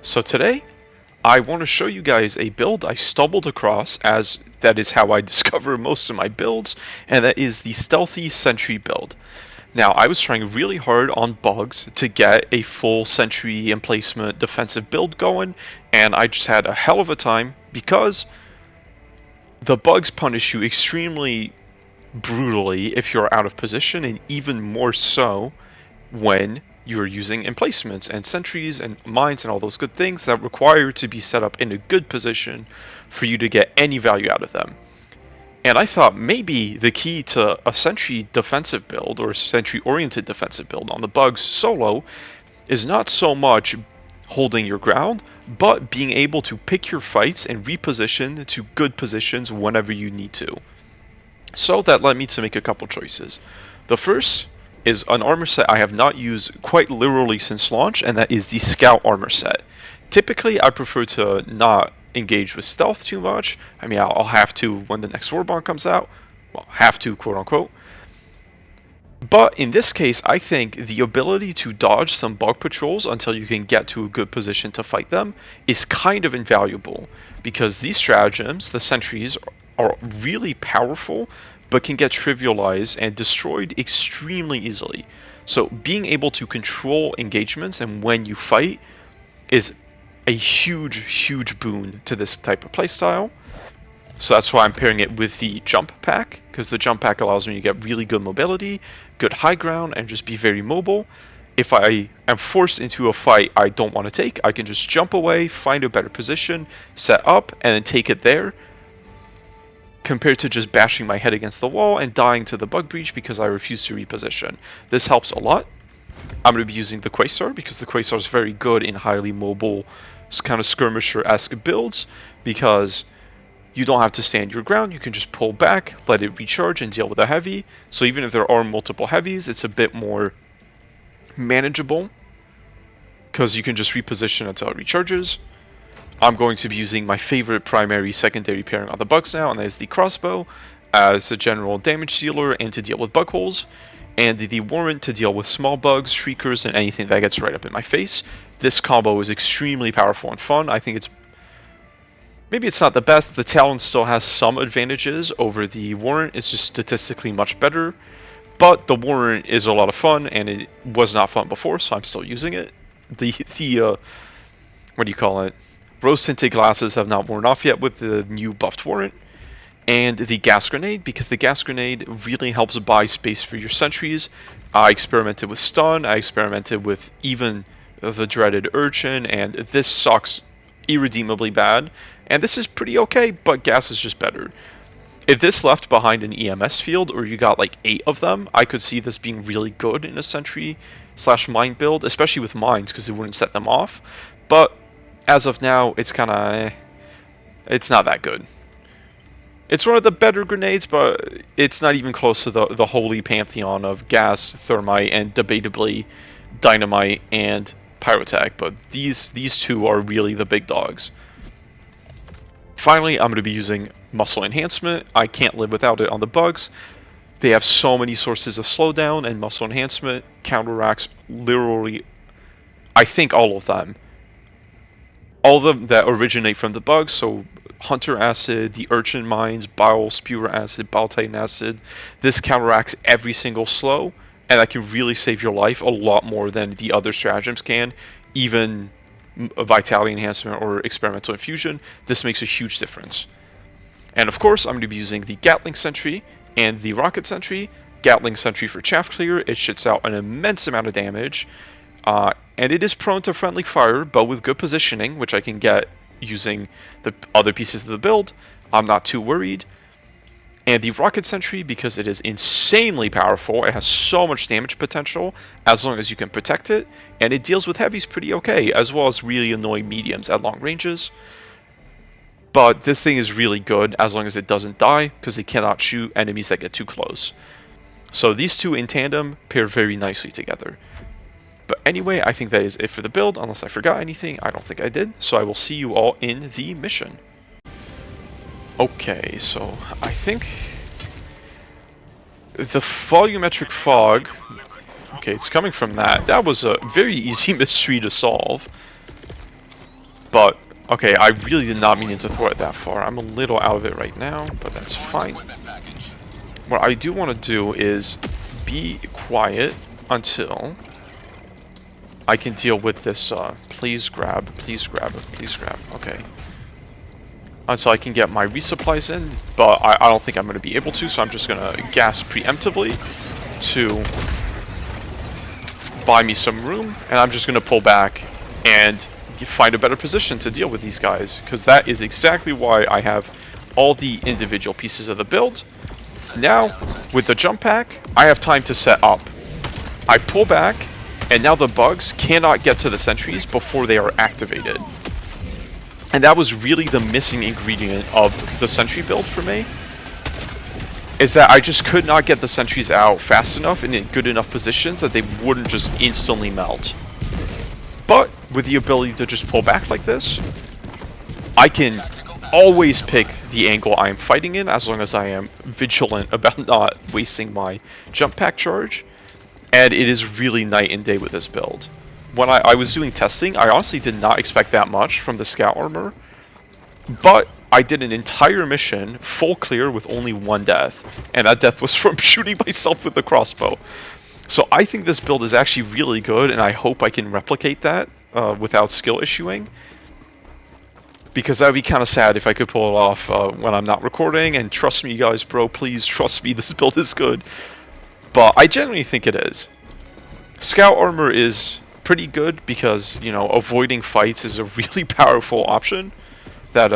So today, I want to show you guys a build I stumbled across, as that is how I discover most of my builds, and that is the Stealthy Sentry build. Now, I was trying really hard on bugs to get a full Sentry emplacement defensive build going, and I just had a hell of a time because the bugs punish you extremely brutally if you're out of position, and even more so when you're using emplacements and sentries and mines and all those good things that require to be set up in a good position for you to get any value out of them. And I thought maybe the key to a sentry defensive build or a sentry oriented defensive build on the bugs solo is not so much holding your ground, but being able to pick your fights and reposition to good positions whenever you need to. So that led me to make a couple choices. The first is an armor set I have not used quite literally since launch, and that is the Scout armor set. Typically, I prefer to not engage with stealth too much. I mean, I'll have to when the next Warbond comes out. Well, have to, quote unquote. But in this case, I think the ability to dodge some bug patrols until you can get to a good position to fight them is kind of invaluable, because these stratagems, the sentries, are really powerful but can get trivialized and destroyed extremely easily. So being able to control engagements and when you fight is a huge boon to this type of playstyle. So that's why I'm pairing it with the jump pack, because the jump pack allows me to get really good mobility, good high ground, and just be very mobile. If I am forced into a fight I don't want to take, I can just jump away, find a better position, set up, and then take it there, compared to just bashing my head against the wall and dying to the bug breach because I refuse to reposition. This helps a lot. I'm going to be using the Quasar because the Quasar is very good in highly mobile, kind of skirmisher-esque builds, because you don't have to stand your ground, you can just pull back, let it recharge, and deal with a heavy. So even if there are multiple heavies, it's a bit more manageable, because you can just reposition until it recharges. I'm going to be using my favorite primary secondary pairing on the bugs now, and that is the crossbow as a general damage dealer and to deal with bug holes, and the warrant to deal with small bugs, shriekers, and anything that gets right up in my face. This combo is extremely powerful and fun. I think it's maybe it's not the best. The Talon still has some advantages over the Warrant. It's just statistically much better. But the Warrant is a lot of fun, and it was not fun before, so I'm still using it. The what do you call it? Rose-tinted glasses have not worn off yet with the new buffed Warrant. And the gas grenade, because the gas grenade really helps buy space for your sentries. I experimented with stun, I experimented with even the dreaded urchin, and this sucks irredeemably bad. And this is pretty okay, but gas is just better. If this left behind an EMS field, or you got like 8 of them, I could see this being really good in a sentry/mine build, especially with mines, because it wouldn't set them off. But as of now, it's kind of it's not that good. It's one of the better grenades, but it's not even close to the holy pantheon of gas, thermite, and debatably dynamite and pyrotech. But these two are really the big dogs. Finally, I'm going to be using muscle enhancement. I can't live without it on the bugs. They have so many sources of slowdown, and muscle enhancement counteracts literally, I think, all of them. All of them that originate from the bugs, so Hunter Acid, the Urchin Mines, Bile Spewer Acid, Bile Titan Acid. This counteracts every single slow, and that can really save your life a lot more than the other stratagems can. Even Vitality Enhancement or Experimental Infusion, this makes a huge difference. And of course, I'm going to be using the Gatling Sentry and the Rocket Sentry. Gatling Sentry for chaff clear, it shits out an immense amount of damage. And it is prone to friendly fire, but with good positioning, which I can get using the other pieces of the build, I'm not too worried. And the Rocket Sentry, because it is insanely powerful, it has so much damage potential as long as you can protect it, and it deals with heavies pretty okay, as well as really annoying mediums at long ranges. But this thing is really good as long as it doesn't die, because it cannot shoot enemies that get too close. So these two in tandem pair very nicely together. But anyway, I think that is it for the build, unless I forgot anything. I don't think I did. So I will see you all in the mission. Okay, so I think the volumetric fog, okay, it's coming from that. That was a very easy mystery to solve. But, okay, I really did not mean to throw it that far. I'm a little out of it right now, but that's fine. What I do want to do is be quiet until I can deal with this, please grab, please grab, please grab, okay. Until I can get my resupplies in, but I don't think I'm going to be able to, so I'm just going to gas preemptively to buy me some room, and I'm just going to pull back and find a better position to deal with these guys, because that is exactly why I have all the individual pieces of the build. Now, with the jump pack, I have time to set up. I pull back, and now the bugs cannot get to the sentries before they are activated. And that was really the missing ingredient of the sentry build for me, is that I just could not get the sentries out fast enough and in good enough positions that they wouldn't just instantly melt. But with the ability to just pull back like this, I can always pick the angle I am fighting in as long as I am vigilant about not wasting my jump pack charge. And it is really night and day with this build. When I was doing testing, I honestly did not expect that much from the scout armor, but I did an entire mission full clear with only one death, and that death was from shooting myself with the crossbow. So I think this build is actually really good, and I hope I can replicate that without skill issuing, because that would be kind of sad if I could pull it off when I'm not recording. And trust me guys, bro, please trust me, this build is good. But I genuinely think it is. Scout armor is pretty good because, you know, avoiding fights is a really powerful option that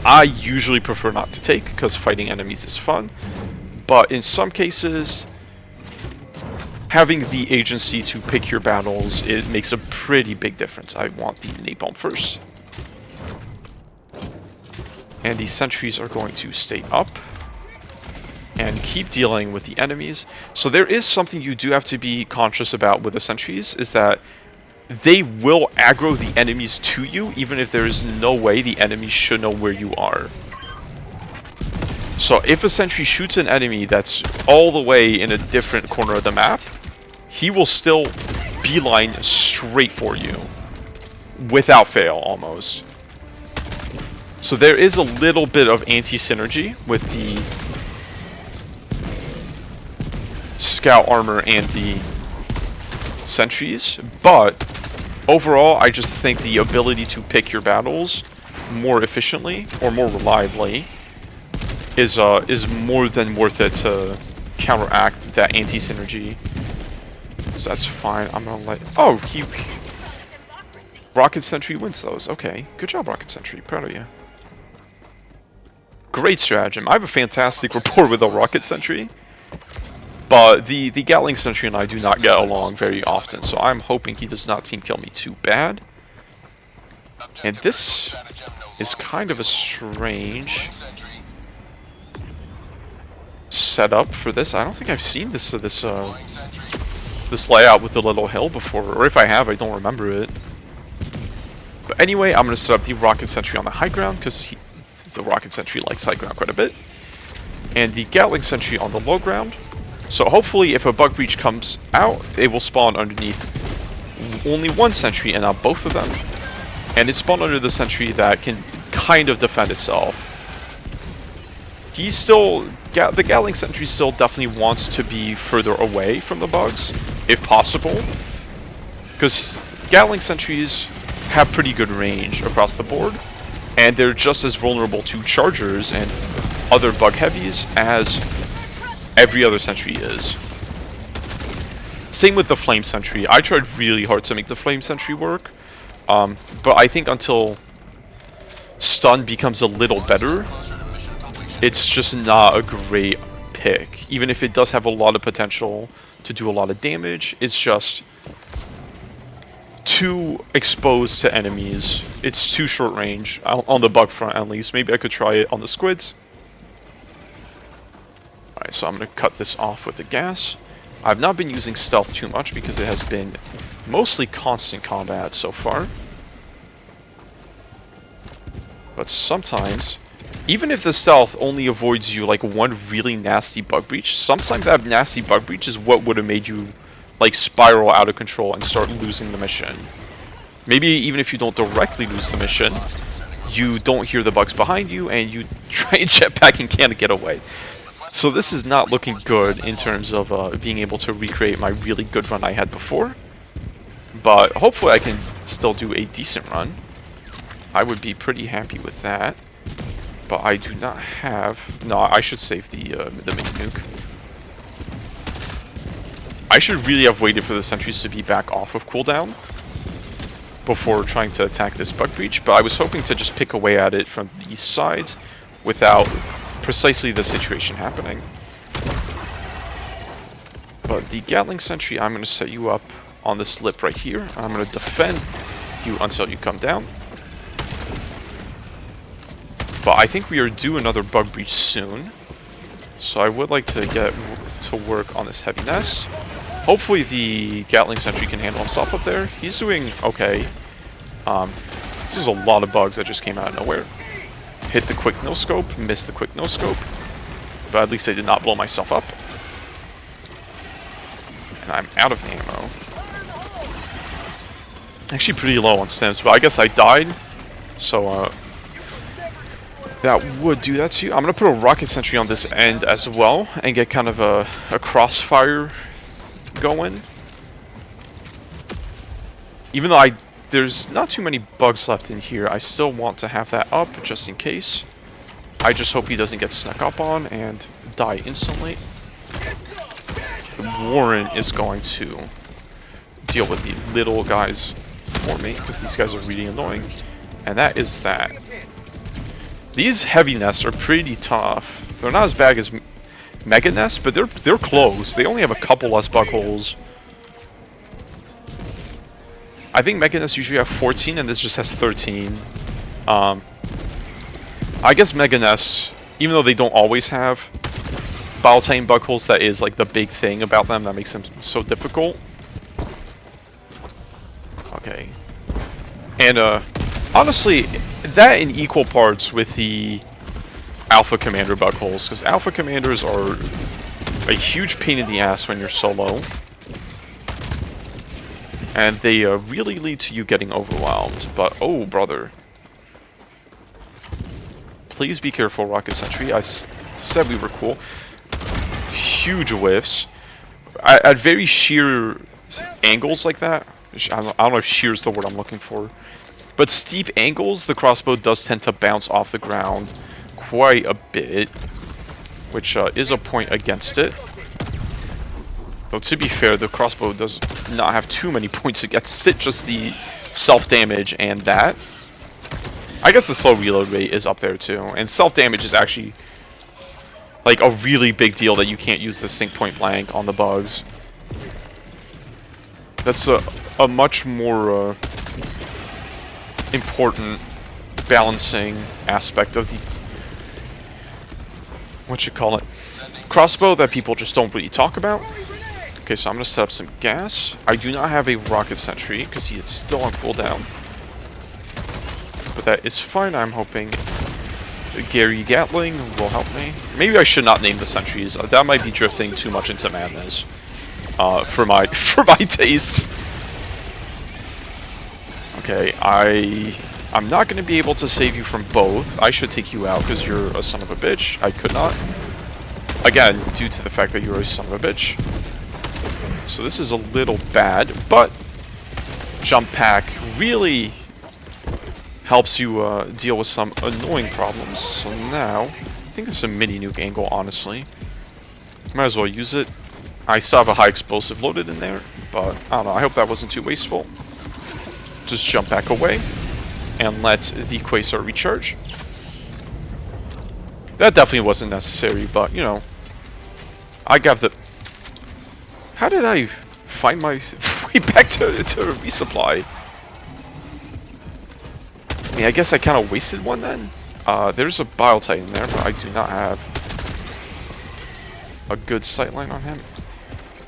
I usually prefer not to take because fighting enemies is fun. But in some cases, having the agency to pick your battles, it makes a pretty big difference. I want the napalm first. And these sentries are going to stay up and keep dealing with the enemies. So there is something you do have to be conscious about with the sentries, is that they will aggro the enemies to you even if there is no way the enemies should know where you are. So if a sentry shoots an enemy that's all the way in a different corner of the map, he will still beeline straight for you without fail almost. So there is a little bit of anti-synergy with the scout armor and the sentries, but overall I just think the ability to pick your battles more efficiently or more reliably is more than worth it to counteract that anti-synergy. So that's fine. I'm gonna let... Oh, Rocket Sentry wins those. Okay, good job, Rocket Sentry. Proud of you. Great stratagem. I have a fantastic rapport with the Rocket Sentry, but the Gatling Sentry and I do not get along very often, so I'm hoping he does not team kill me too bad. And this is kind of a strange setup for this. I don't think I've seen this layout with the little hill before, or if I have, I don't remember it. But anyway, I'm going to set up the Rocket Sentry on the high ground because the Rocket Sentry likes high ground quite a bit, and the Gatling Sentry on the low ground. So hopefully if a bug breach comes out, they will spawn underneath only one sentry and not both of them. And it spawned under the sentry that can kind of defend itself. He's still... the Gatling Sentry still definitely wants to be further away from the bugs, if possible. Because Gatling Sentries have pretty good range across the board, and they're just as vulnerable to chargers and other bug heavies as every other sentry is. Same with the Flame Sentry. I tried really hard to make the Flame Sentry work, but I think until stun becomes a little better, it's just not a great pick. Even if it does have a lot of potential to do a lot of damage, it's just too exposed to enemies. It's too short range, on the bug front at least. Maybe I could try it on the squids. Alright, so I'm going to cut this off with the gas. I've not been using stealth too much because it has been mostly constant combat so far. But sometimes, even if the stealth only avoids you like one really nasty bug breach, sometimes that nasty bug breach is what would have made you like spiral out of control and start losing the mission. maybe even if you don't directly lose the mission, you don't hear the bugs behind you, and you try and jetpack and can't get away. So this is not looking good in terms of being able to recreate my really good run I had before. But hopefully I can still do a decent run. I would be pretty happy with that. But I do not have... No, I should save the mini nuke. I should really have waited for the sentries to be back off of cooldown before trying to attack this bug breach, but I was hoping to just pick away at it from these sides without precisely the situation happening. But the Gatling sentry, I'm going to set you up on this lip right here. I'm going to defend you until you come down. But I think we are due another bug breach soon, so I would like to get to work on this heavy nest. Hopefully the Gatling sentry can handle himself up there. He's doing okay. This is a lot of bugs that just came out of nowhere. Hit the quick no scope, missed the quick no scope, but at least I did not blow myself up. And I'm out of ammo. Actually pretty low on stems, but I guess I died, so that would do that to you. I'm going to put a rocket sentry on this end as well and get kind of a crossfire going. Even though there's not too many bugs left in here, I still want to have that up just in case. I just hope he doesn't get snuck up on and die instantly. Warren is going to deal with the little guys for me because these guys are really annoying. And that is that. These heavy nests are pretty tough. They're not as bad as mega nests, but they're close. They only have a couple less bug holes. I think mega nests usually have 14, and this just has 13. I guess mega nests, even though they don't always have Bile-Titan bug holes, that is like the big thing about them that makes them so difficult. Okay. And honestly, that in equal parts with the Alpha Commander bug holes, because Alpha Commanders are a huge pain in the ass when you're solo. And they really lead to you getting overwhelmed. But, oh, brother. Please be careful, Rocket Sentry. I said we were cool. Huge whiffs. At very sheer angles like that. I don't know if sheer is the word I'm looking for. But steep angles, the crossbow does tend to bounce off the ground quite a bit. Which is a point against it. Though to be fair, the crossbow does not have too many points against it, just the self-damage and that. I guess the slow reload rate is up there too, and self-damage is actually like a really big deal that you can't use this thing point blank on the bugs. That's a much more important balancing aspect of the crossbow that people just don't really talk about. Okay, so I'm going to set up some gas. I do not have a rocket sentry because he is still on cooldown. But that is fine. I'm hoping Gary Gatling will help me. Maybe I should not name the sentries. That might be drifting too much into madness for my tastes. Okay, I'm not going to be able to save you from both. I should take you out because you're a son of a bitch. I could not. Again, due to the fact that you're a son of a bitch. So this is a little bad, but jump pack really helps you deal with some annoying problems. So now, I think this is a mini nuke angle, honestly. Might as well use it. I still have a high explosive loaded in there, but I don't know, I hope that wasn't too wasteful. Just jump back away and let the Quasar recharge. That definitely wasn't necessary, but you know, I got the... How did I find my way back to resupply? I mean, I guess I kind of wasted one then. There's a Bile-Titan there, but I do not have a good sightline on him.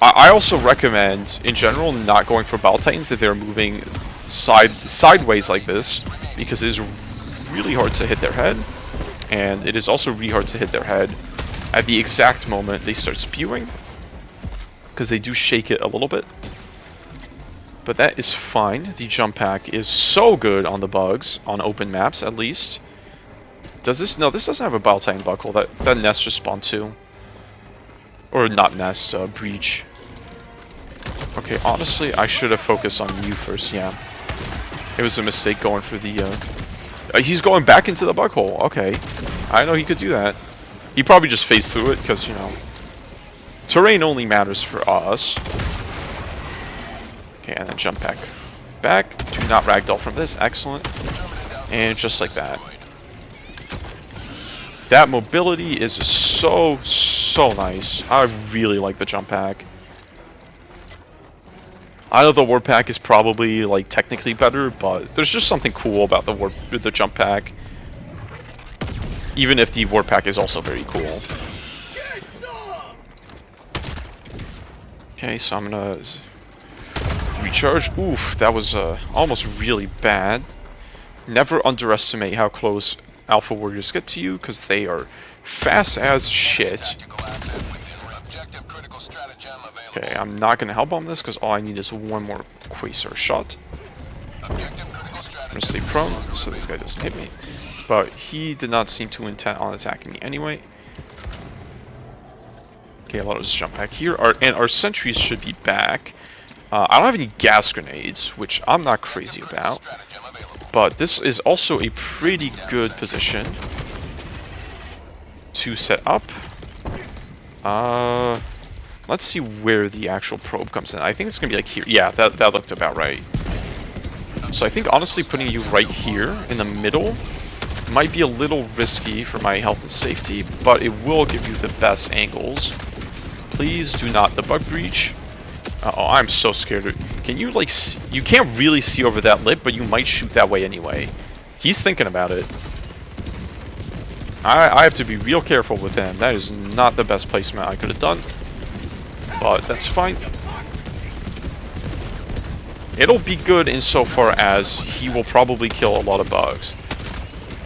I also recommend, in general, not going for Bile-Titans if they're moving sideways like this, because it is really hard to hit their head, and it is also really hard to hit their head at the exact moment they start spewing, because they do shake it a little bit. But that is fine. The jump pack is so good on the bugs, on open maps at least. Does this? No, this doesn't have a Battle Titan buckle. That nest just spawned too. Or not nest, breach. Okay, honestly, I should have focused on you first, yeah. It was a mistake going for the, he's going back into the bug hole, okay. I know he could do that. He probably just phased through it, because, you know, terrain only matters for us. Okay, and then jump back. Do not ragdoll from this, excellent. And just like that. That mobility is so nice. I really like the jump pack. I know the warp pack is probably like technically better, but there's just something cool about the jump pack. Even if the warp pack is also very cool. Okay, so I'm gonna recharge. Oof, that was almost really bad. Never underestimate how close Alpha Warriors get to you, because they are fast as shit. Okay, I'm not going to help on this, because all I need is one more Quasar shot. I'm going to stay prone, so this guy doesn't hit me. But he did not seem too intent on attacking me anyway. Okay, let us jump back here. And our sentries should be back. I don't have any gas grenades, which I'm not crazy about. But this is also a pretty good position to set up. Let's see where the actual probe comes in. I think it's going to be like here. Yeah, that looked about right. So I think honestly putting you right here in the middle might be a little risky for my health and safety, but it will give you the best angles. Please do not the bug breach. Uh-oh, I'm so scared. Can you like see? You can't really see over that lip, but you might shoot that way anyway. He's thinking about it. I have to be real careful with him. That is not the best placement I could have done. But that's fine. It'll be good insofar as he will probably kill a lot of bugs.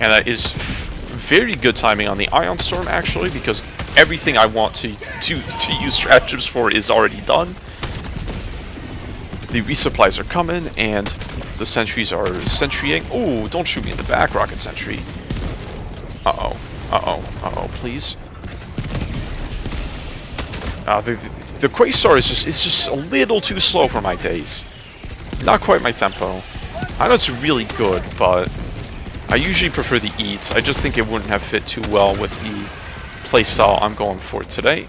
And that is very good timing on the Ion Storm, actually, because everything I want to use stratagems for is already done. The resupplies are coming, and the sentries are sentrying. Oh, don't shoot me in the back, Rocket Sentry. Uh-oh. Uh-oh. Uh-oh, please. The Quasar is just a little too slow for my taste. Not quite my tempo. I know it's really good, but I usually prefer the eats. I just think it wouldn't have fit too well with the playstyle I'm going for today.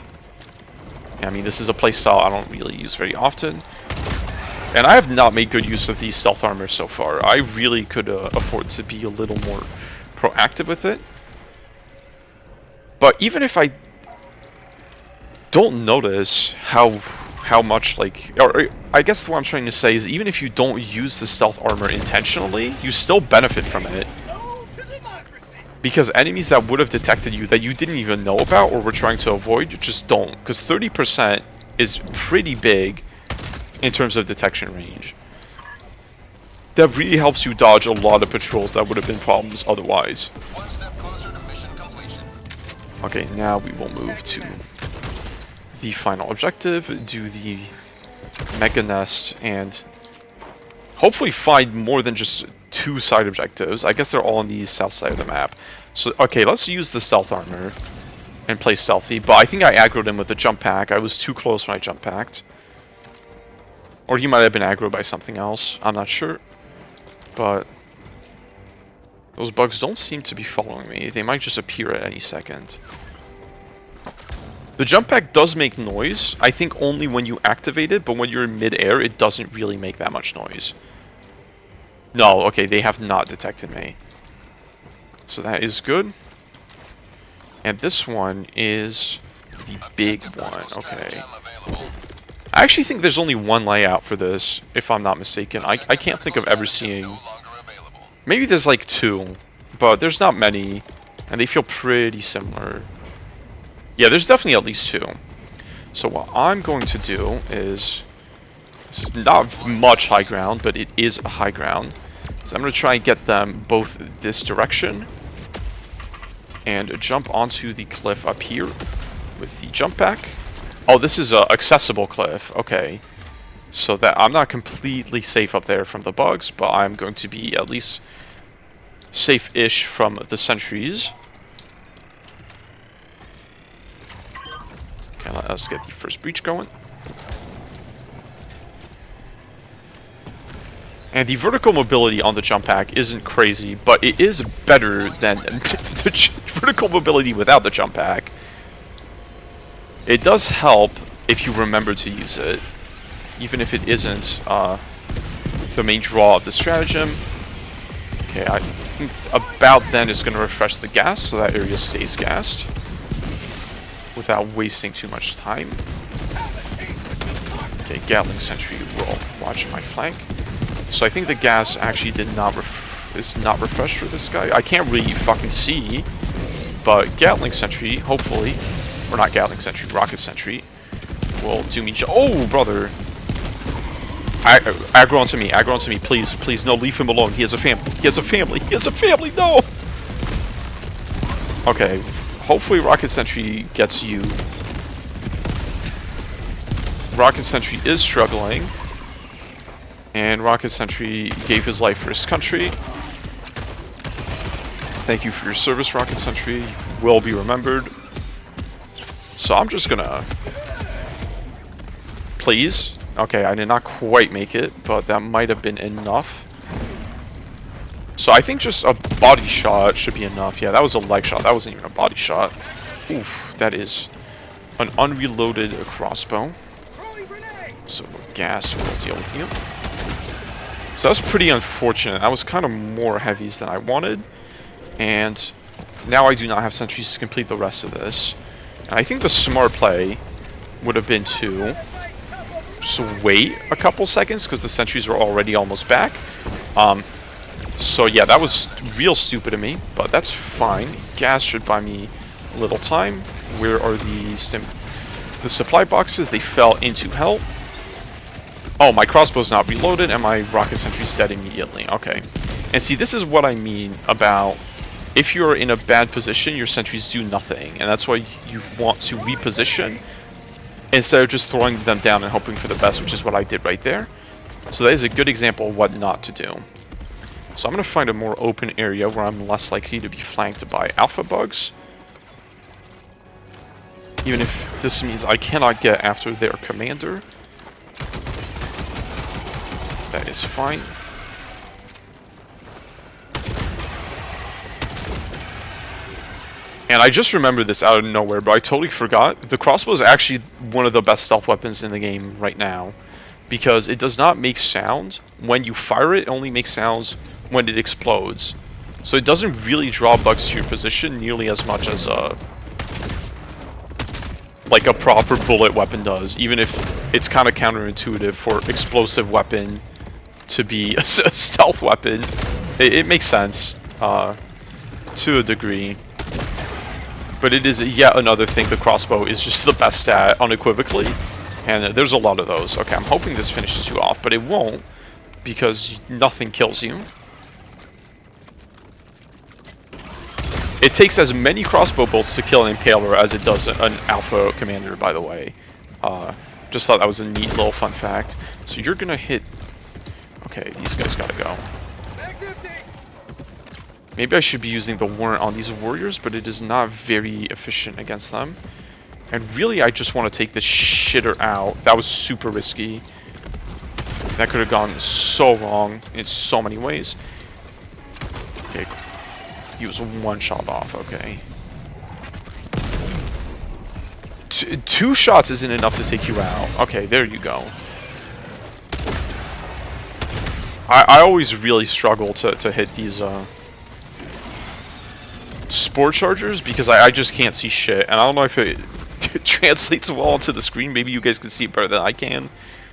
I mean, this is a playstyle I don't really use very often. And I have not made good use of the stealth armor so far. I really could afford to be a little more proactive with it. But even if I don't notice how much, like, or I guess what I'm trying to say is even if you don't use the stealth armor intentionally, you still benefit from it. Because enemies that would have detected you that you didn't even know about or were trying to avoid, you just don't. Because 30% is pretty big in terms of detection range. That really helps you dodge a lot of patrols that would have been problems otherwise. One step closer to mission completion. Okay, now we will move to the final objective, do the Mega Nest, and hopefully find more than just 2 side objectives. I guess they're all on the south side of the map. So, okay, let's use the stealth armor and play stealthy, but I think I aggroed him with the jump pack. I was too close when I jump packed. Or he might have been aggroed by something else. I'm not sure. But those bugs don't seem to be following me. They might just appear at any second. The jump pack does make noise. I think only when you activate it, but when you're in mid-air, it doesn't really make that much noise. No, okay, they have not detected me. So that is good. And this one is the big one. Okay. I actually think there's only one layout for this, if I'm not mistaken. I can't think of ever seeing... Maybe there's like 2, but there's not many, and they feel pretty similar. Yeah, there's definitely at least 2. So what I'm going to do is... This is not much high ground, but it is a high ground. So I'm going to try and get them both this direction. And jump onto the cliff up here with the jump pack. Oh, this is a accessible cliff. Okay. So that I'm not completely safe up there from the bugs, but I'm going to be at least safe-ish from the sentries. Okay, let us get the first breach going. And the vertical mobility on the jump pack isn't crazy, but it is better than the vertical mobility without the jump pack. It does help if you remember to use it, even if it isn't the main draw of the stratagem. Okay, I think about then it's going to refresh the gas, so that area stays gassed without wasting too much time. Okay, Gatling Sentry will watch my flank. So I think the gas actually is not refreshed for this guy. I can't really fucking see, but Gatling Sentry, hopefully, or not Gatling Sentry, Rocket Sentry, will do me. Oh, brother! Aggro onto me, please, please, no, leave him alone. He has a family. He has a family. He has a family. No. Okay, hopefully Rocket Sentry gets you. Rocket Sentry is struggling. And Rocket Sentry gave his life for his country. Thank you for your service, Rocket Sentry. You will be remembered. So I'm just gonna... Please? Okay, I did not quite make it, but that might have been enough. So I think just a body shot should be enough. Yeah, that was a leg shot. That wasn't even a body shot. Oof, that is an unreloaded crossbow. So gas will deal with you. So that's pretty unfortunate. That was kind of more heavies than I wanted. And now I do not have sentries to complete the rest of this. And I think the smart play would have been to just wait a couple seconds because the sentries were already almost back. So yeah, that was real stupid of me, but that's fine. Gas should buy me a little time. Where are the supply boxes? They fell into hell. Oh, my crossbow's not reloaded, and my rocket sentry's dead immediately. Okay. And see, this is what I mean about if you're in a bad position, your sentries do nothing. And that's why you want to reposition instead of just throwing them down and hoping for the best, which is what I did right there. So that is a good example of what not to do. So I'm going to find a more open area where I'm less likely to be flanked by alpha bugs. Even if this means I cannot get after their commander. That is fine. And I just remembered this out of nowhere, but I totally forgot. The crossbow is actually one of the best stealth weapons in the game right now. Because it does not make sound when you fire it, it only makes sounds when it explodes. So it doesn't really draw bugs to your position nearly as much as like a proper bullet weapon does. Even if it's kind of counterintuitive for explosive weapon to be a stealth weapon. It makes sense to a degree. But it is yet another thing the crossbow is just the best at, unequivocally. And there's a lot of those. Okay, I'm hoping this finishes you off, but it won't, because nothing kills you. It takes as many crossbow bolts to kill an Impaler as it does an Alpha Commander, by the way. Just thought that was a neat little fun fact. So you're gonna hit... Okay, these guys gotta go. Maybe I should be using the warrant on these warriors, but it is not very efficient against them. And really, I just want to take this shitter out. That was super risky. That could have gone so wrong in so many ways. Okay, he was one shot off, okay. Two shots isn't enough to take you out. Okay, there you go. I always really struggle to hit these spore chargers because I just can't see shit. And I don't know if it translates well onto the screen. Maybe you guys can see it better than I can.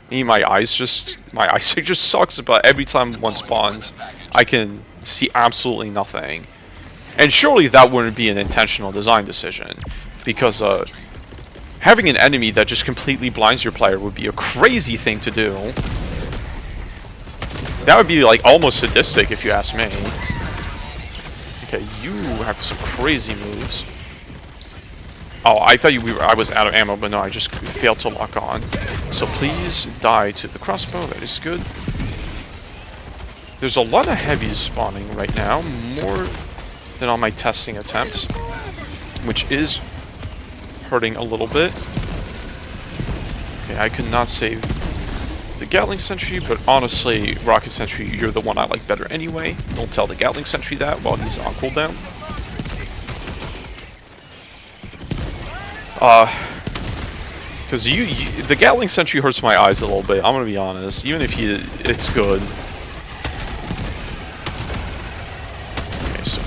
Maybe my eyesight just sucks, but every time one spawns, I can see absolutely nothing. And surely that wouldn't be an intentional design decision, because having an enemy that just completely blinds your player would be a crazy thing to do. That would be like almost sadistic if you ask me. Okay, you have some crazy moves. Oh, I thought I was out of ammo, but no, I just failed to lock on. So please die to the crossbow. That is good. There's a lot of heavies spawning right now, more than on my testing attempts, which is hurting a little bit. Okay, I could not save the Gatling Sentry, but honestly, Rocket Sentry, you're the one I like better anyway. Don't tell the Gatling Sentry that while he's on cooldown. Because the Gatling Sentry hurts my eyes a little bit, I'm gonna be honest, even if it's good. Okay, so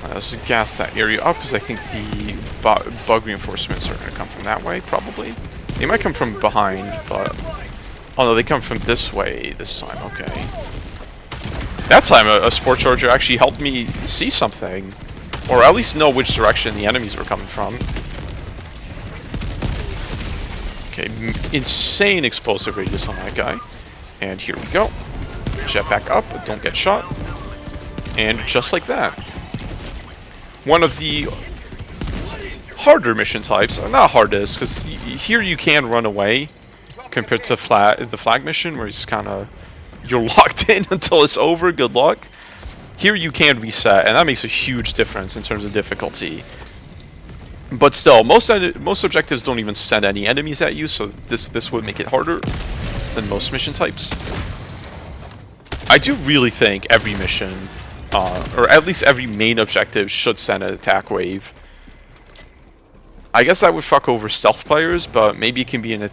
let's gas that area up, because I think the bug reinforcements are gonna come from that way, probably. They might come from behind, but... Oh no, they come from this way this time, okay. That time a Sport Charger actually helped me see something. Or at least know which direction the enemies were coming from. Okay, insane explosive radius on that guy. And here we go. Jet back up, but don't get shot. And just like that. One of the harder mission types, not hardest, because here you can run away compared to the flag mission where it's kind of, you're locked in until it's over, good luck. Here you can reset, and that makes a huge difference in terms of difficulty. But still, most objectives don't even send any enemies at you, so this would make it harder than most mission types. I do really think every mission, or at least every main objective, should send an attack wave. I guess that would fuck over stealth players, but maybe it can be in a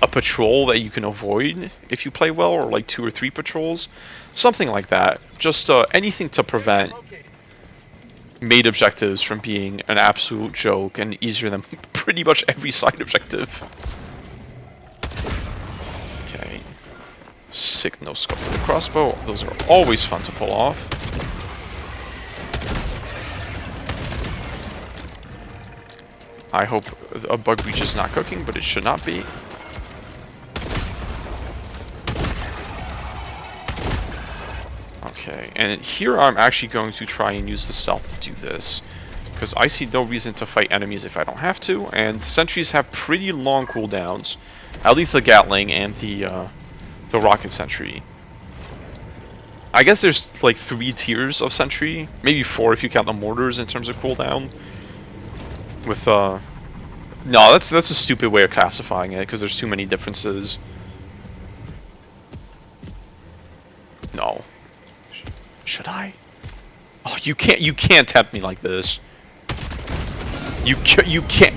patrol that you can avoid if you play well, or like 2 or 3 patrols, something like that. Just anything to prevent main objectives from being an absolute joke and easier than pretty much every side objective. Okay, sick no scope for the crossbow. Those are always fun to pull off. I hope a bug breach is not cooking, but it should not be. Okay, and here I'm actually going to try and use the stealth to do this, because I see no reason to fight enemies if I don't have to, and the sentries have pretty long cooldowns, at least the Gatling and the Rocket Sentry. I guess there's like 3 tiers of sentry, maybe 4 if you count the mortars in terms of cooldown. With no, that's a stupid way of classifying it, because there's too many differences. No. Should I? Oh, you can't tempt me like this. You can't.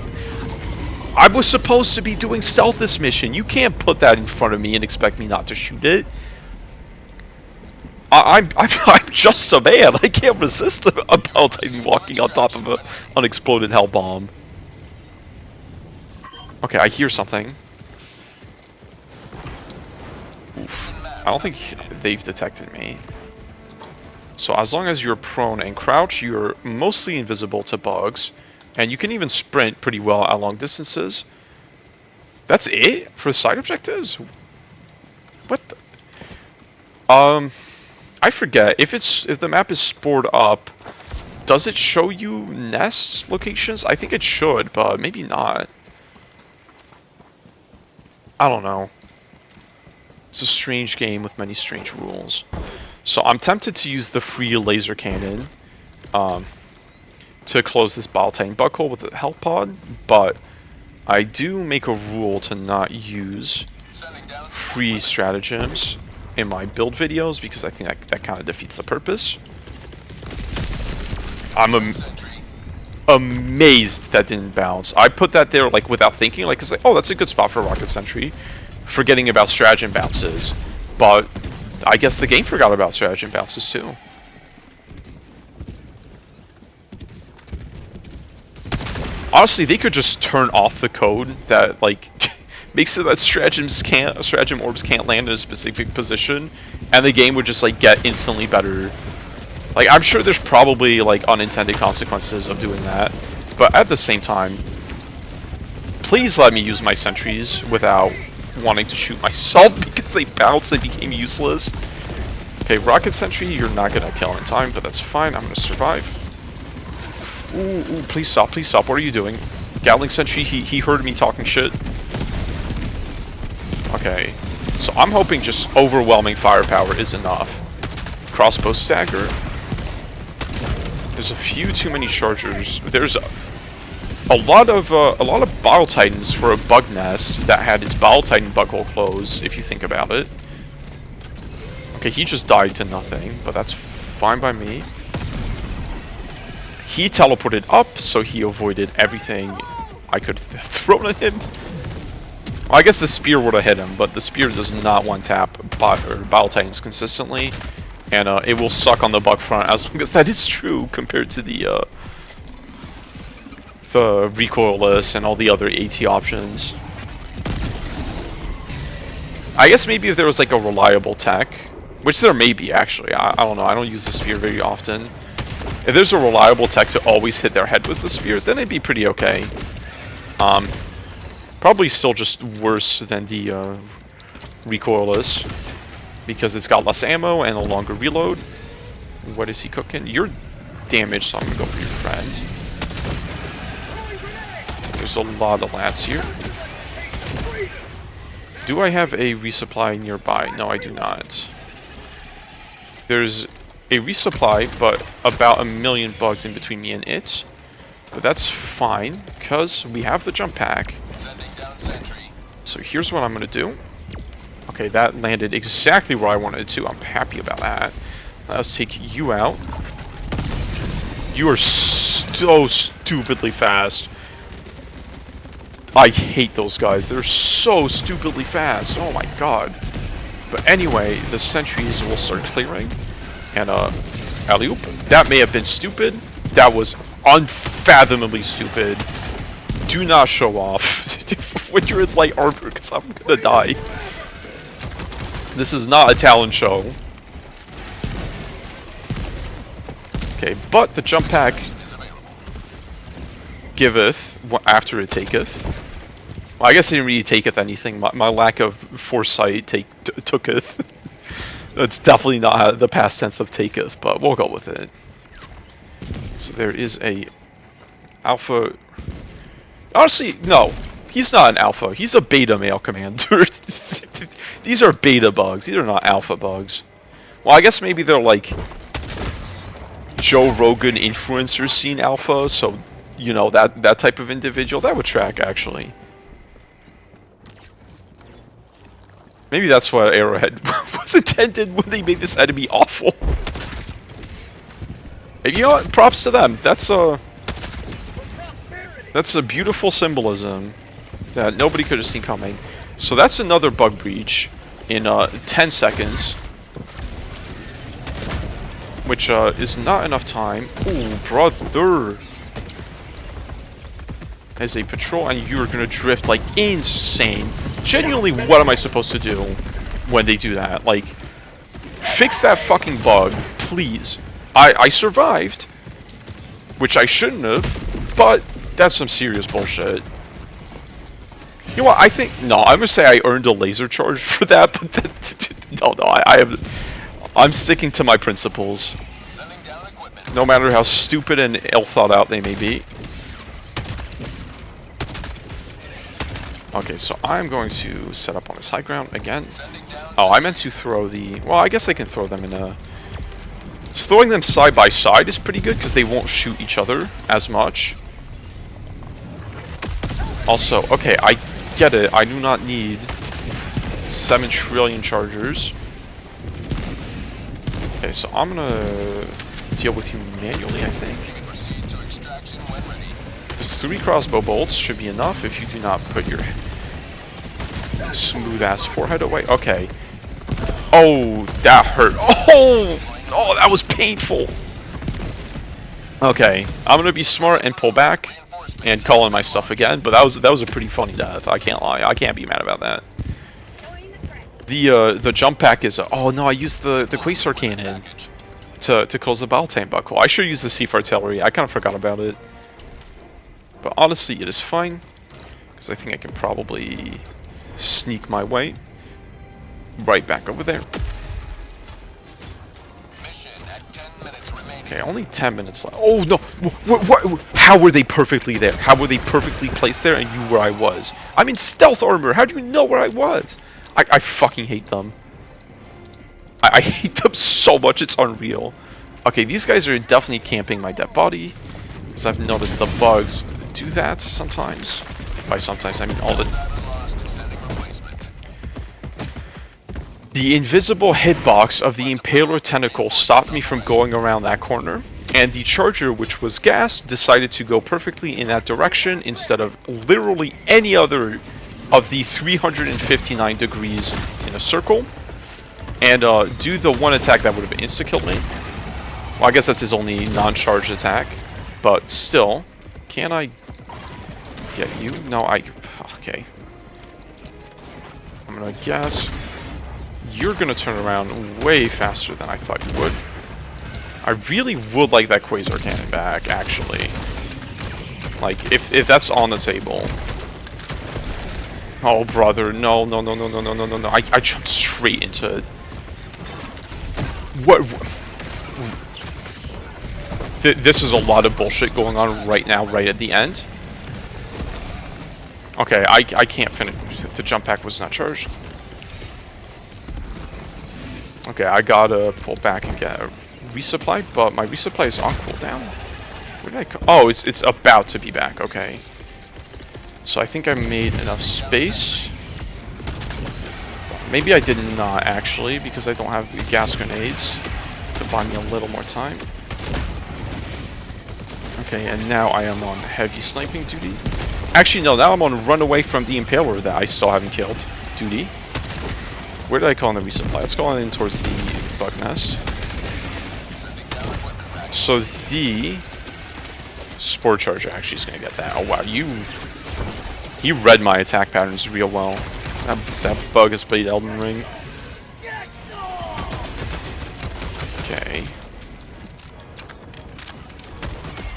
I was supposed to be doing stealth this mission. You can't put that in front of me and expect me not to shoot it. I'm just a man. I can't resist a Paladin walking on top of an unexploded hell bomb. Okay, I hear something. Oof. I don't think they've detected me. So as long as you're prone and crouch, you're mostly invisible to bugs, and you can even sprint pretty well at long distances. That's it for side objectives? What the? I forget if the map is spored up. Does it show you nest locations? I think it should, but maybe not. I don't know. It's a strange game with many strange rules. So I'm tempted to use the free laser cannon to close this Paladin buckhole with a health pod, but I do make a rule to not use free stratagems in my build videos, because I think that kind of defeats the purpose. I'm amazed that didn't bounce. I put that there like without thinking, like, it's like, oh, that's a good spot for a Rocket Sentry, forgetting about stratagem bounces. But I guess the game forgot about stratagem bounces too. Honestly, they could just turn off the code that like makes it that stratagem orbs can't land in a specific position, and the game would just like get instantly better. Like, I'm sure there's probably like unintended consequences of doing that, but at the same time, please let me use my sentries without wanting to shoot myself because they bounced and became useless. Okay, Rocket Sentry, you're not gonna kill in time, but that's fine. I'm gonna survive. Ooh, please stop, please stop. What are you doing? Gatling Sentry, he heard me talking shit. Okay. So I'm hoping just overwhelming firepower is enough. Crossbow stagger. There's a few too many chargers. There's a lot of Bile Titans for a bug nest that had its Bile Titan bug hole closed, if you think about it. Okay, he just died to nothing, but that's fine by me. He teleported up, so he avoided everything I could have thrown at him. Well, I guess the spear would have hit him, but the spear does not one-tap Bile Titans consistently, and it will suck on the bug front as long as that is true compared to the recoilless and all the other AT options. I guess maybe if there was like a reliable tech, which there may be actually, I don't know, I don't use the spear very often. If there's a reliable tech to always hit their head with the spear, then it'd be pretty okay. Probably still just worse than the recoilless, because it's got less ammo and a longer reload. What is he cooking? You're damaged, so I'm gonna go for your friend. There's a lot of lads here. Do I have a resupply nearby? No, I do not. There's a resupply, but about 1,000,000 bugs in between me and it. But that's fine, because we have the jump pack. So here's what I'm going to do. Okay, that landed exactly where I wanted it to. I'm happy about that. Let's take you out. You are so stupidly fast. I hate those guys. They're so stupidly fast. Oh my god. But anyway, the sentries will start clearing. And, alley-oop. That may have been stupid. That was unfathomably stupid. Do not show off when you're in light armor, because I'm gonna die. This is not a talent show. Okay, but the jump pack giveth after it taketh. Well, I guess it didn't really taketh anything. My lack of foresight tooketh. That's definitely not the past tense of taketh, but we'll go with it. So there is a alpha. Honestly, no. He's not an alpha. He's a beta male commander. These are beta bugs. These are not alpha bugs. Well, I guess maybe they're like Joe Rogan influencer scene alpha, so you know that type of individual that would track actually. Maybe that's why Arrowhead was intended when they made this enemy awful. And you know what? Props to them. That's a beautiful symbolism that nobody could have seen coming. So that's another bug breach in 10 seconds. Which is not enough time. Ooh, brother. As a patrol, and you're gonna drift like insane. Genuinely, what am I supposed to do when they do that? Like, fix that fucking bug, please. I survived, which I shouldn't have, but that's some serious bullshit. You know what? I think no. I'm gonna say I earned a laser charge for that, but that, I'm sticking to my principles, no matter how stupid and ill thought out they may be. Okay, so I'm going to set up on this high ground again. Oh, I meant to throw the... Well, I guess I can throw them in a... So throwing them side by side is pretty good because they won't shoot each other as much. Also, okay, I get it. I do not need 7 trillion chargers. Okay, so I'm gonna deal with you manually, I think. Just 3 crossbow bolts should be enough if you do not put your smooth ass forehead away. Okay. Oh, that hurt. Oh, that was painful. Okay, I'm gonna be smart and pull back and call in my stuff again. But that was a pretty funny death. I can't lie. I can't be mad about that. The jump pack is. Oh no, I used the Quasar cannon to close the Bile Titan buckle. I should use the Siege artillery. I kind of forgot about it. But honestly, it is fine, because I think I can probably sneak my way right back over there. Mission at 10 minutes remaining. Okay, only 10 minutes left. Oh no! What? How were they perfectly there? How were they perfectly placed there and you where I was? I'm in stealth armor! How do you know where I was? I fucking hate them. I hate them so much, it's unreal. Okay, these guys are definitely camping my dead body. Because I've noticed the bugs do that sometimes. By sometimes, I mean all the... The invisible hitbox of the Impaler tentacle stopped me from going around that corner, and the charger, which was gas, decided to go perfectly in that direction instead of literally any other of the 359 degrees in a circle, and do the one attack that would have insta-killed me. Well, I guess that's his only non-charged attack, but still, can I get you? No, okay. I'm gonna guess... You're gonna turn around way faster than I thought you would. I really would like that Quasar Cannon back, actually. Like, if that's on the table. Oh, brother, no. I jumped straight into... What? This is a lot of bullshit going on right now, right at the end. Okay, I can't finish. The jump pack was not charged. Okay, I gotta pull back and get a resupply, but my resupply is on cooldown. Where did I go? Oh, it's about to be back. Okay. So I think I made enough space. Maybe I did not actually, because I don't have the gas grenades to buy me a little more time. Okay, and now I am on heavy sniping duty. Actually, no, now I'm on run away from the Impaler that I still haven't killed duty. Where did I call in the resupply? Let's go on in towards the bug nest. So the Spore Charger actually is going to get that. Oh wow, he read my attack patterns real well. That bug has played Elden Ring. Okay.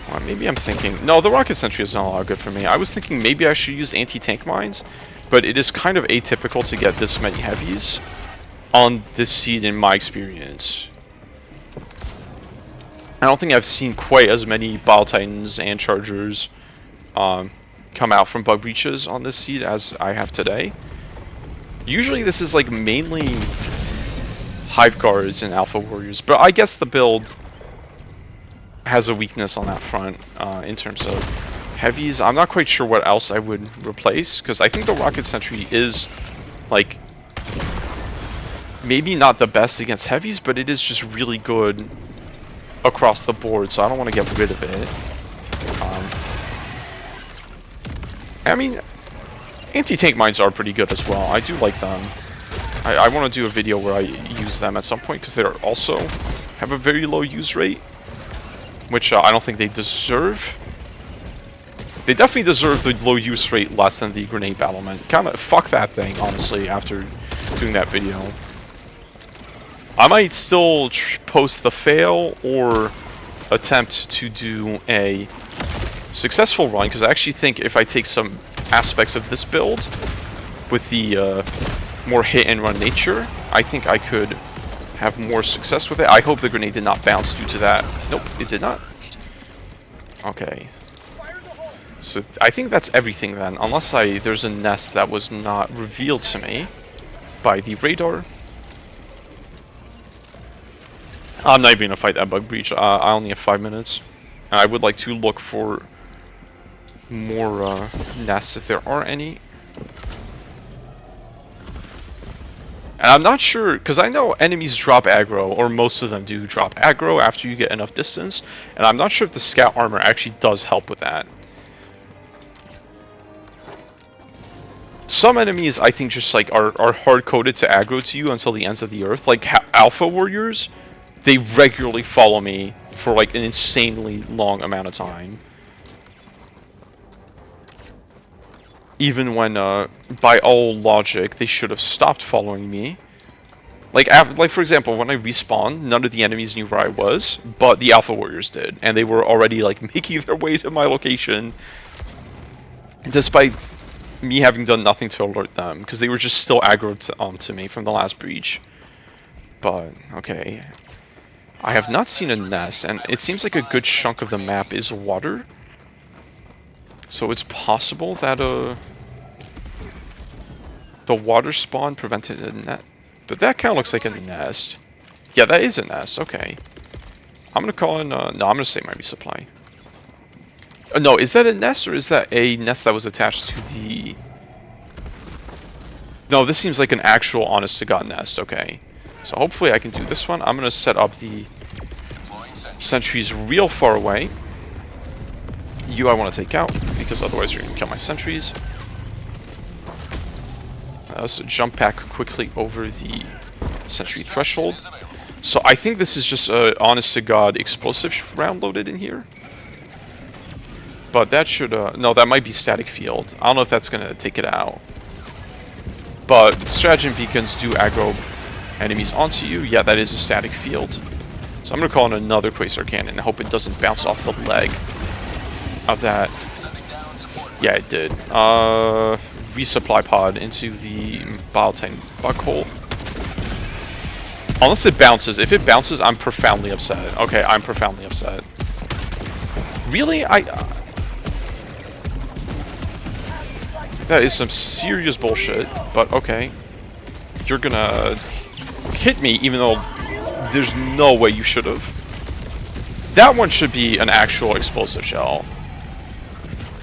Well, maybe I'm thinking... No, the Rocket Sentry is not a lot good for me. I was thinking maybe I should use anti-tank mines, but it is kind of atypical to get this many heavies on this seed in my experience. I don't think I've seen quite as many Bile Titans and Chargers come out from bug breaches on this seed as I have today. Usually this is like mainly Hive Guards and Alpha Warriors, but I guess the build has a weakness on that front in terms of heavies. I'm not quite sure what else I would replace, because I think the Rocket Sentry is like maybe not the best against heavies, but it is just really good across the board, so I don't want to get rid of it. I mean, anti-tank mines are pretty good as well. I do like them. I want to do a video where I use them at some point, because they are also have a very low use rate, which I don't think they deserve. They definitely deserve the low use rate less than the grenade battlement. Kind of fuck that thing, honestly, after doing that video. I might still post the fail or attempt to do a successful run, because I actually think if I take some aspects of this build with the more hit and run nature, I think I could have more success with it. I hope the grenade did not bounce due to that. Nope, it did not. Okay. So I think that's everything then, unless there's a nest that was not revealed to me by the radar. I'm not even gonna fight that bug breach. I only have 5 minutes. And I would like to look for more nests if there are any. And I'm not sure, because I know enemies drop aggro, or most of them do drop aggro after you get enough distance, and I'm not sure if the scout armor actually does help with that. Some enemies, I think, just like are hard-coded to aggro to you until the ends of the earth. Like Alpha Warriors, they regularly follow me for like an insanely long amount of time. Even when, by all logic, they should have stopped following me. Like for example, when I respawned, none of the enemies knew where I was, but the Alpha Warriors did, and they were already like making their way to my location, despite me having done nothing to alert them, because they were just still aggroed to me from the last breach. But okay, I have not seen a nest, and it seems like a good chunk of the map is water. So it's possible that the water spawn prevented a nest. But that kind of looks like a nest. Yeah, that is a nest. Okay. I'm gonna call in. No, I'm gonna save my resupply. No, is that a nest or is that a nest that was attached to the? No, this seems like an actual honest-to-God nest. Okay. So hopefully I can do this one. I'm gonna set up the sentries real far away. You I want to take out because otherwise you're gonna kill my sentries. Let's jump back quickly over the sentry threshold. So I think this is just a honest-to-God explosive round loaded in here. But that should, no, that might be static field. I don't know if that's gonna take it out. But stratagem beacons do aggro enemies onto you. Yeah, that is a static field. So I'm gonna call in another Quasar Cannon and hope it doesn't bounce off the leg of that. Yeah, it did. Resupply pod into the bile tank bug hole. Unless it bounces. If it bounces, I'm profoundly upset. Okay, I'm profoundly upset. Really? That is some serious bullshit, but okay. You're gonna hit me even though there's no way you should have. That one should be an actual explosive shell.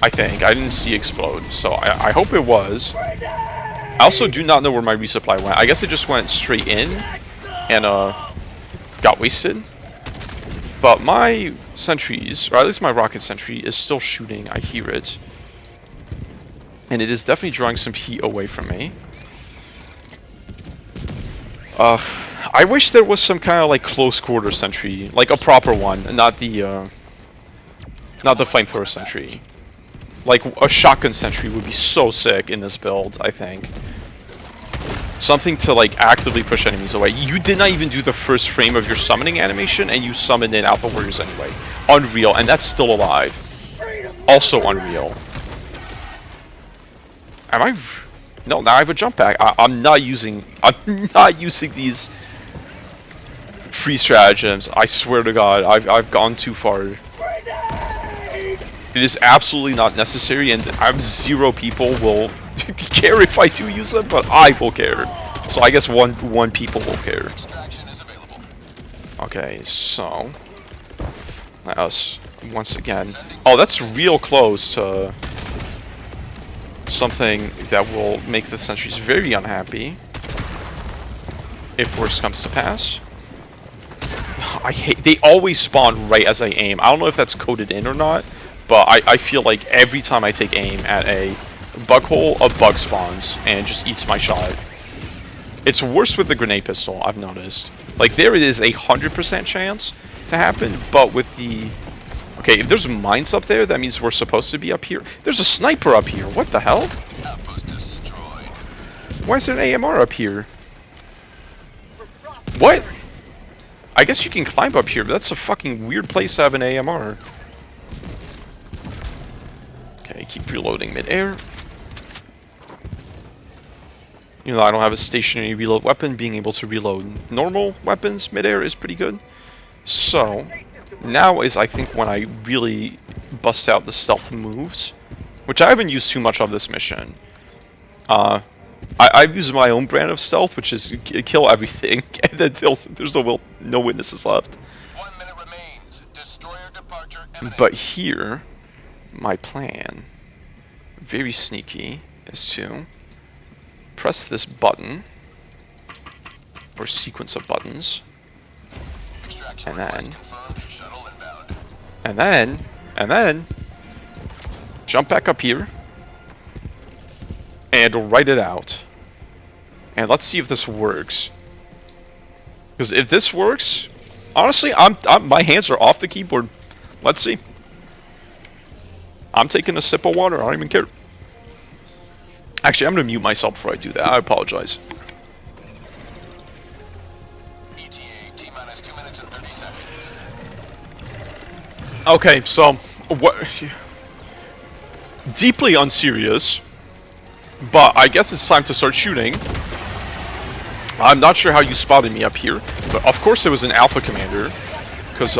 I think. I didn't see explode, so I hope it was. I also do not know where my resupply went. I guess it just went straight in and got wasted. But my sentries, or at least my rocket sentry, is still shooting. I hear it. And it is definitely drawing some heat away from me. I wish there was some kind of like close quarter sentry, like a proper one, not the flamethrower sentry. Like a shotgun sentry would be so sick in this build, I think. Something to like actively push enemies away. You did not even do the first frame of your summoning animation, and you summoned in Alpha Warriors anyway. Unreal, and that's still alive. Also unreal. Am I? No, now I have a jump pack. I'm not using these free stratagems. I swear to God, I've gone too far. It is absolutely not necessary, and I'm zero people will care if I do use them, but I will care. So I guess one people will care. Okay, so let us once again. Oh, that's real close to something that will make the sentries very unhappy if worse comes to pass. I hate. They always spawn right as I aim. I don't know if that's coded in or not. But I feel like every time I take aim at a bug hole, a bug spawns and just eats my shot. It's worse with the grenade pistol, I've noticed. Like, there is 100% chance to happen, but with the... Okay, if there's mines up there, that means we're supposed to be up here. There's a sniper up here, what the hell? Why is there an AMR up here? What? I guess you can climb up here, but that's a fucking weird place to have an AMR. Okay, keep reloading mid-air. You know, I don't have a stationary reload weapon. Being able to reload normal weapons mid-air is pretty good. So, now is, I think, when I really bust out the stealth moves. Which I haven't used too much of this mission. I've used my own brand of stealth, which is kill everything. And then there's no witnesses left. 1 minute remains. Destroyer departure imminent. But here... my plan, very sneaky, is to press this button, or sequence of buttons, and then, jump back up here, and write it out. And let's see if this works. Because if this works, honestly, my hands are off the keyboard. Let's see. I'm taking a sip of water, I don't even care. Actually, I'm gonna mute myself before I do that. I apologize. ETA T-minus 2 minutes and 30 seconds. Okay, so what? Deeply unserious, but I guess it's time to start shooting. I'm not sure how you spotted me up here, but of course there was an Alpha Commander. Because,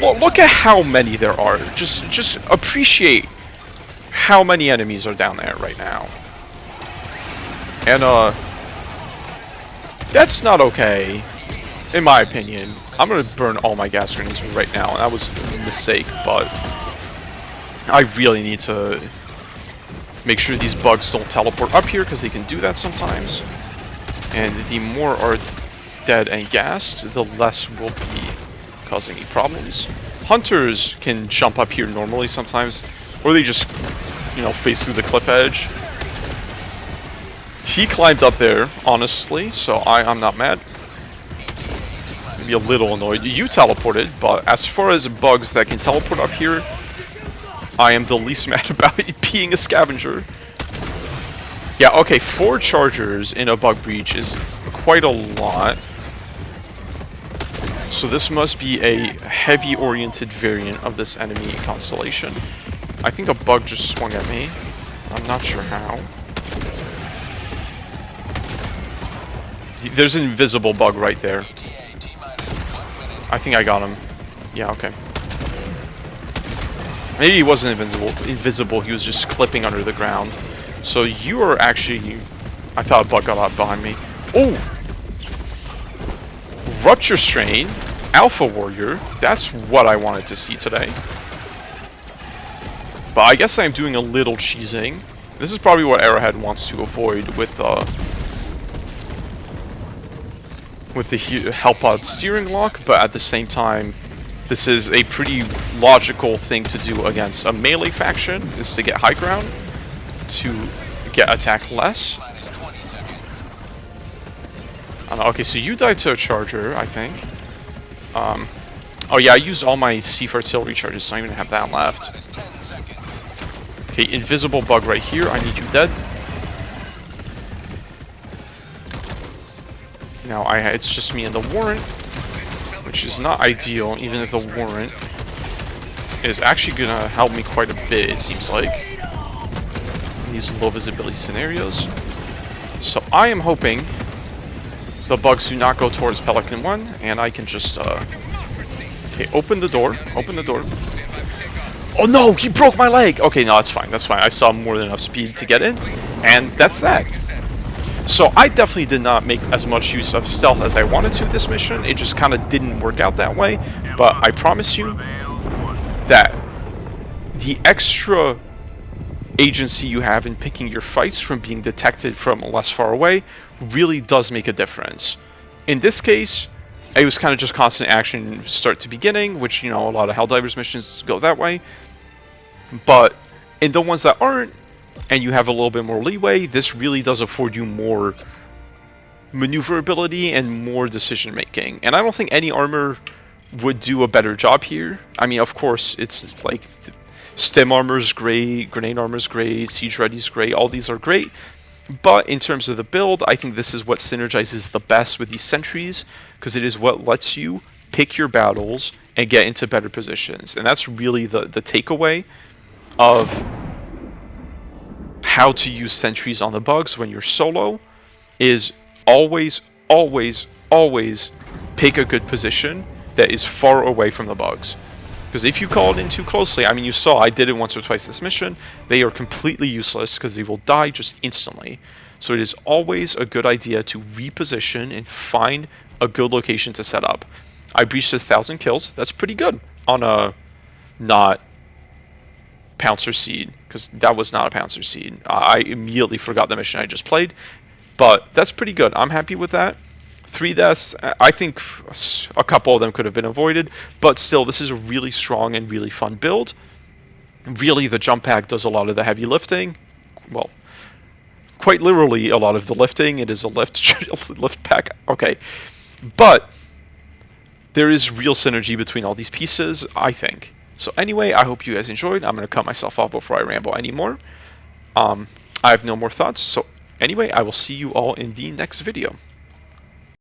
look at how many there are. Just appreciate how many enemies are down there right now. And, that's not okay, in my opinion. I'm gonna burn all my gas grenades right now, and that was a mistake, but I really need to make sure these bugs don't teleport up here, because they can do that sometimes. And the more are dead and gassed, the less will be causing me problems. Hunters can jump up here normally sometimes, or they just, you know, face through the cliff edge. He climbed up there, honestly, so I'm not mad. Maybe a little annoyed. You teleported, but as far as bugs that can teleport up here, I am the least mad about it being a scavenger. Yeah, okay, 4 chargers in a bug breach is quite a lot. So this must be a heavy-oriented variant of this enemy constellation. I think a bug just swung at me. I'm not sure how. There's an invisible bug right there. I think I got him. Yeah, okay. Maybe he wasn't invisible, he was just clipping under the ground. So you are actually... I thought a bug got out behind me. Oh! Rupture Strain, Alpha Warrior, that's what I wanted to see today. But I guess I'm doing a little cheesing. This is probably what Arrowhead wants to avoid with the Hellpod steering lock, but at the same time, this is a pretty logical thing to do against a melee faction, is to get high ground, to get attacked less. Okay, so you died to a charger, I think. Oh yeah, I used all my Siege artillery charges, so I don't even have that left. Okay, invisible bug right here, I need you dead. Now, it's just me and the Warrant, which is not ideal, even if the Warrant is actually going to help me quite a bit, it seems like, in these low visibility scenarios. So I am hoping the bugs do not go towards Pelican 1, and I can just, okay, open the door, Oh no, he broke my leg! Okay, no, that's fine, I saw more than enough speed to get in, and that's that. So I definitely did not make as much use of stealth as I wanted to this mission. It just kind of didn't work out that way. But I promise you that the extra agency you have in picking your fights from being detected from less far away really does make a difference. In this case, it was kind of just constant action start to beginning, which, you know, a lot of Helldivers missions go that way. But in the ones that aren't, and you have a little bit more leeway, this really does afford you more maneuverability and more decision making. And I don't think any armor would do a better job here. I mean, of course, it's like stem armor's great, grenade armor's great, siege ready's great, all these are great. But in terms of the build, I think this is what synergizes the best with these sentries, because it is what lets you pick your battles and get into better positions. And that's really the takeaway of how to use sentries on the bugs when you're solo, is always pick a good position that is far away from the bugs. Because if you call it in too closely, I mean, you saw I did it once or twice this mission, they are completely useless because they will die just instantly. So it is always a good idea to reposition and find a good location to set up. I breached 1,000 kills, that's pretty good on a not Pouncer Seed, because that was not a Pouncer Seed. I immediately forgot the mission I just played, but that's pretty good. I'm happy with that. 3 deaths, I think a couple of them could have been avoided, but still, this is a really strong and really fun build. Really, the jump pack does a lot of the heavy lifting. Well, quite literally a lot of the lifting. It is a lift pack. Okay, but there is real synergy between all these pieces, I think. So anyway, I hope you guys enjoyed. I'm going to cut myself off before I ramble anymore. I have no more thoughts. So anyway, I will see you all in the next video.